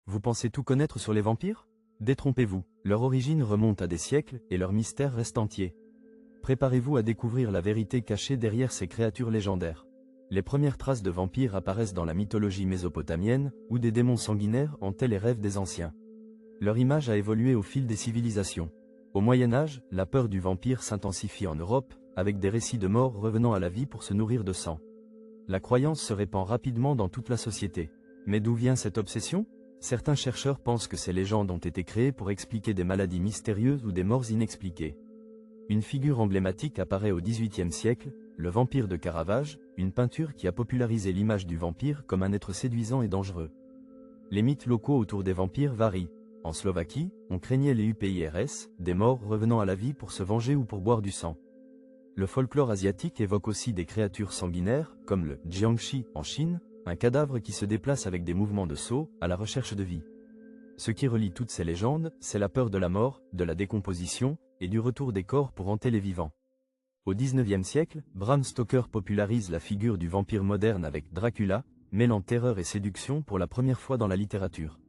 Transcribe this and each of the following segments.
Vous pensez tout connaître sur les vampires? Détrompez-vous, leur origine remonte à des siècles et leur mystère reste entier. Préparez-vous à découvrir la vérité cachée derrière ces créatures légendaires. Les premières traces de vampires apparaissent dans la mythologie mésopotamienne, où des démons sanguinaires hantaient les rêves des anciens. Leur image a évolué au fil des civilisations. Au Moyen-Âge, la peur du vampire s'intensifie en Europe, avec des récits de morts revenant à la vie pour se nourrir de sang. La croyance se répand rapidement dans toute la société. Mais d'où vient cette obsession? Certains chercheurs pensent que ces légendes ont été créées pour expliquer des maladies mystérieuses ou des morts inexpliquées. Une figure emblématique apparaît au XVIIIe siècle, le vampire de Caravage, une peinture qui a popularisé l'image du vampire comme un être séduisant et dangereux. Les mythes locaux autour des vampires varient. En Slovaquie, on craignait les UPIRS, des morts revenant à la vie pour se venger ou pour boire du sang. Le folklore asiatique évoque aussi des créatures sanguinaires, comme le Jiangshi en Chine, un cadavre qui se déplace avec des mouvements de saut à la recherche de vie. Ce qui relie toutes ces légendes, c'est la peur de la mort, de la décomposition, et du retour des corps pour hanter les vivants. Au XIXe siècle, Bram Stoker popularise la figure du vampire moderne avec Dracula, mêlant terreur et séduction pour la première fois dans la littérature.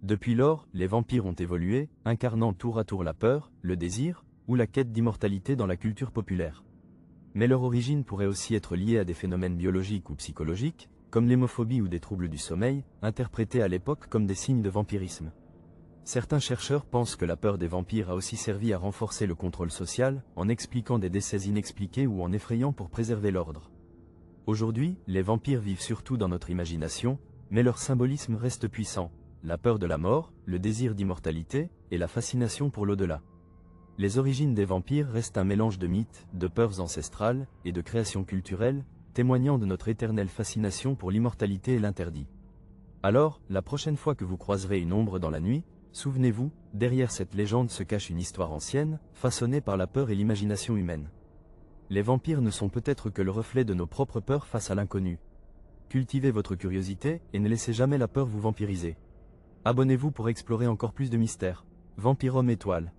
Depuis lors, les vampires ont évolué, incarnant tour à tour la peur, le désir, ou la quête d'immortalité dans la culture populaire. Mais leur origine pourrait aussi être liée à des phénomènes biologiques ou psychologiques, comme l'hémophobie ou des troubles du sommeil, interprétés à l'époque comme des signes de vampirisme. Certains chercheurs pensent que la peur des vampires a aussi servi à renforcer le contrôle social, en expliquant des décès inexpliqués ou en effrayant pour préserver l'ordre. Aujourd'hui, les vampires vivent surtout dans notre imagination, mais leur symbolisme reste puissant. La peur de la mort, le désir d'immortalité, et la fascination pour l'au-delà. Les origines des vampires restent un mélange de mythes, de peurs ancestrales, et de créations culturelles, témoignant de notre éternelle fascination pour l'immortalité et l'interdit. Alors, la prochaine fois que vous croiserez une ombre dans la nuit, souvenez-vous, derrière cette légende se cache une histoire ancienne, façonnée par la peur et l'imagination humaine. Les vampires ne sont peut-être que le reflet de nos propres peurs face à l'inconnu. Cultivez votre curiosité, et ne laissez jamais la peur vous vampiriser. Abonnez-vous pour explorer encore plus de mystères. Vampirum Étoile.